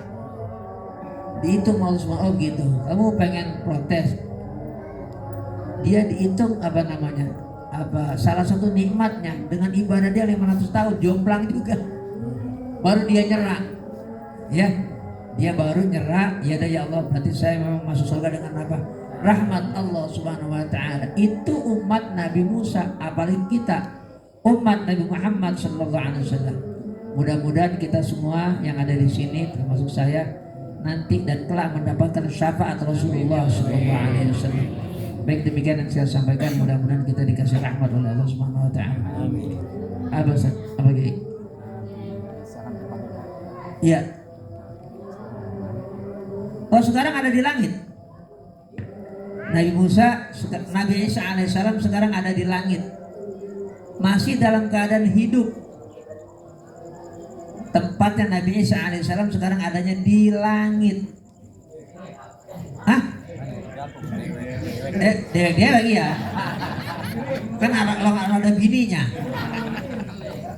Dihitung Allah semua. Oh gitu, kamu pengen protes. Dia dihitung apa namanya? Apa salah satu nikmatnya dengan ibadah dia 500 tahun, jomplang juga. Baru dia nyerah. Ya, dia baru nyerah. Ya ya Allah, berarti saya memang masuk surga dengan apa? Rahmat Allah Subhanahu wa taala. Itu umat Nabi Musa, apalagi kita umat Nabi Muhammad sallallahu alaihi wasallam. Mudah-mudahan kita semua yang ada di sini termasuk saya nanti dan kelak mendapatkan syafaat Rasulullah sallallahu alaihi wasallam. Baik, demikian yang saya sampaikan, mudah-mudahan kita dikasih rahmat oleh Allah Subhanahu wa taala. Apa Ustaz? Apa lagi? Iya. Oh, sekarang ada di langit. Nabi Musa, Nabi Isa alaihissalam sekarang ada di langit, masih dalam keadaan hidup. Tempatnya Nabi Isa alaihissalam sekarang adanya di langit. Hah? Dia lagi ya? Kan ada bininya.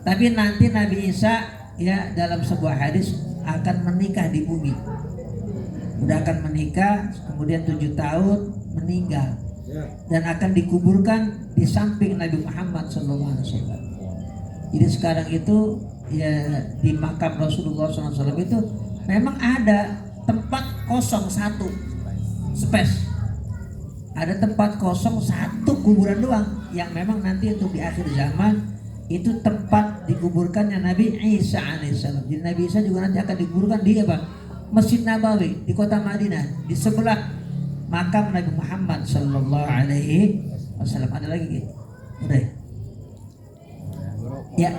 Tapi nanti Nabi Isa ya dalam sebuah hadis akan menikah di bumi. Udah akan menikah, kemudian 7 tahun meninggal dan akan dikuburkan di samping Nabi Muhammad SAW. Jadi sekarang itu ya di makam Rasulullah SAW itu memang ada tempat kosong satu, space. Ada tempat kosong satu kuburan doang yang memang nanti untuk di akhir zaman itu tempat dikuburkannya Nabi Isa alaihissalam. Jadi Nabi Isa juga nanti akan dikuburkan di apa? Masjid Nabawi di kota Madinah, di sebelah makam Nabi Muhammad sallallahu alaihi wasallam. Ada lagi gitu? Udah. Ya.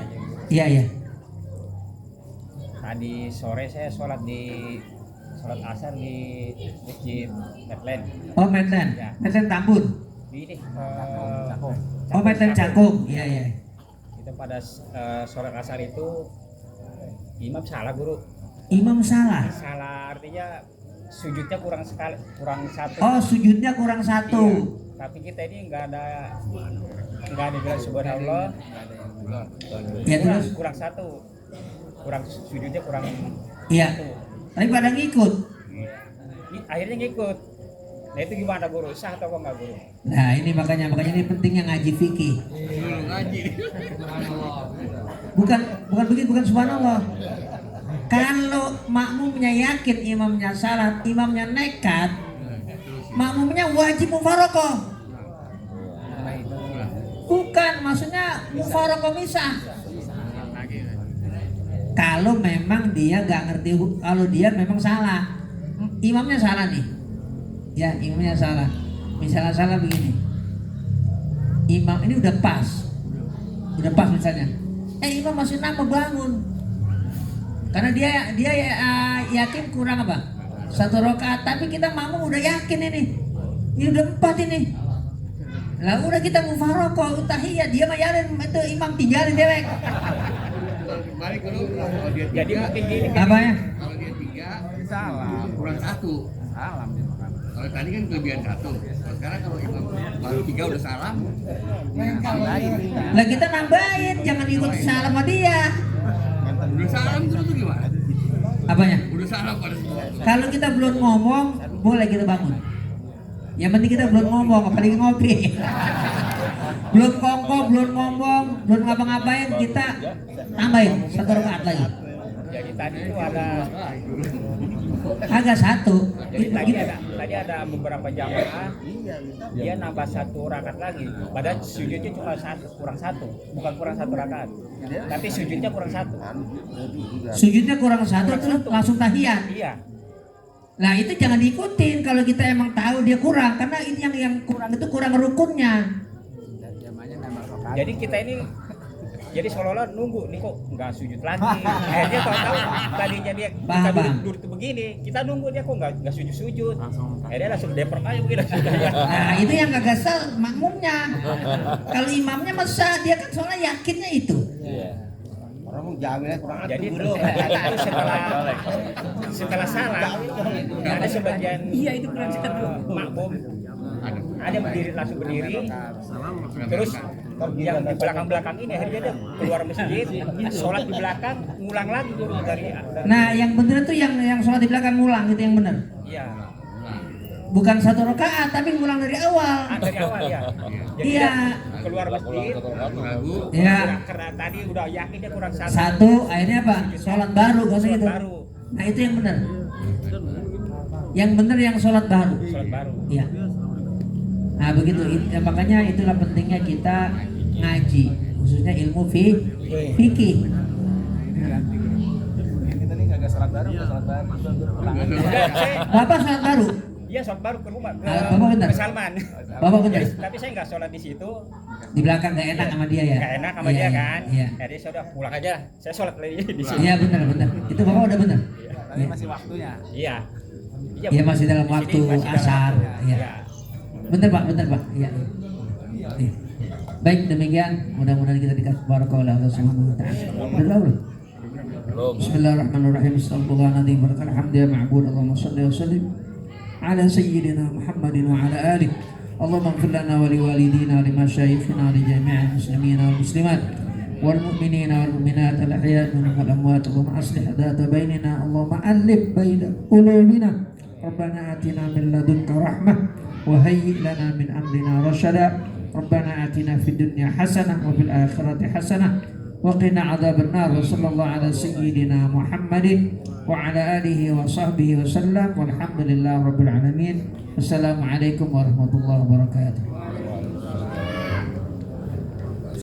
Ya. Tadi sore saya sholat asar di masjid Medlen. Oh, Medlen. Ya. Medlen Tambun. Di ini Oh, Medlen Cakung. Iya. Itu pada sholat asar itu imam salah guru. Imam salah. Salah artinya sujudnya kurang satu. Oh, sujudnya kurang satu. Iya. Tapi kita ini nggak ada bilang subhanallah. Ya terus. Kurang satu. Sujudnya kurang. Iya. Satu. Tapi pada ngikut. Akhirnya ngikut. Nah itu gimana guru? Sah atau enggak guru? Nah ini makanya ini pentingnya ngaji fikih. Bukan begitu, bukan subhanallah. Kalau makmumnya yakin imamnya salah, imamnya nekat, makmumnya wajib mufarokoh. Bukan, maksudnya mufarokoh misah. Kalau memang dia nggak ngerti, kalau dia memang salah, imamnya salah nih, ya imamnya salah. Misalnya salah begini, imam ini udah pas misalnya, imam masih nambah bangun. Karena dia yakin kurang apa? 1 rakaat, tapi kita makmum udah yakin ini udah 4 ini. Lah udah kita mufarokoh, tahiyat, dia mah yakin itu imam tinggalin dewek. Balik dulu kalau dia Jadi tiga, mungkin gini. Apa ya? kalau dia 3 salah kurang 1. salam dia makan. Kalau tadi kan kelebihan 1. Kalau sekarang kalau imam baru 3 udah salam, Lah kita nambahin, jangan ikut salah sama dia. udah salam terus tuh gimana? Apanya? Udah salam pada semua. Kalau kita belum ngomong, boleh kita bangun. Yang penting kita belum ngomong, apalagi ngopi. Belum kongko, belum ngomong, belum ngapa-ngapain, kita tambahin 1 rakaat lagi. Jadi tadi itu ada Agak 1. jadi tadi ada beberapa jamaah dia nambah 1 rakaat lagi. Padahal sujudnya cuma kurang 1, bukan kurang 1 rakaat. Tapi sujudnya kurang 1. Sujudnya kurang 1 terus langsung tahiyat. Iya. Nah itu jangan diikutin kalau kita emang tahu dia kurang, karena ini yang kurang itu kurang rukunnya. Jadi kita ini jadi seolah-olah nunggu nih kok nggak sujud lagi. Akhirnya tahu tadinya dia kita Paham. duduk tuh begini, kita nunggu dia kok nggak sujud. Akhirnya langsung deper aja begini. Nah itu yang gak gasal makmumnya. Kalau imamnya masa dia kan soalnya yakinnya itu. Orang jaminnya kurang Jadi itu setelah salam ada sebagian itu makmum ada berdiri langsung berdiri, terus yang di belakang ini akhirnya dia keluar masjid, sholat di belakang, ngulang lagi dari Nah yang bener tuh yang sholat di belakang ngulang itu yang bener. iya Bukan 1 rakaat tapi ngulang dari awal. dari awal ya. Jadi Iya. dia keluar masjid, Ya. karena tadi udah yakin dia kurang 1. 1 akhirnya apa? Sholat baru kan Sholat gitu. baru. Nah itu yang bener. Yang bener yang sholat baru. Sholat baru. Iya. Nah begitu, ya, makanya itulah pentingnya kita ngaji, khususnya ilmu fikih. Kita nih kagak sholat baru, sholat baru. Bapak sholat baru, Iya sholat baru ke rumah Bapak bentar. ke Salman. Bapak bener. Tapi saya nggak sholat di situ. Di belakang gak enak sama dia ya. Gak enak sama Iya, dia kan. Iya. Jadi saya udah pulang aja. Saya sholat lagi di sini. Iya benar. Itu bapak udah benar. Tapi masih waktunya. Iya. Iya masih dalam Di sini waktu masih dalam asar. waktu. Iya. Bener pak. Iya. Iya. Baik demikian, mudah-mudahan kita dikasih barakah oleh Allah Subhanahu wa taala. Udah belum? Bismillahirrahmanirrahim. Sallallahu alaihi wa sallam. Alhamdulillah ma'bud. Allahumma shalli wa sallim ala sayyidina Muhammadin wa ala alihi. Allahumma ighfir lana wa liwalidina wa limasyayikhina wa li jami'il muslimina wal muslimat wal mu'minina wal mu'minat al ahya' minhum wal amwat. Allahumma aslih dhata bainina. Allahumma alif baina qulubina. Rabbana atina min ladunka rahmah wa hayyi' lana min amrina rasyada. Rabbana atina fid dunya hasanah wa fil akhirati hasanah wa qina adzabannar. Wa sallallahu ala sayyidina Muhammadin wa ala alihi wa sahbihi wa sallam. Walhamdulillahi rabbil alamin. Wassalamualaikum warahmatullahi wabarakatuh.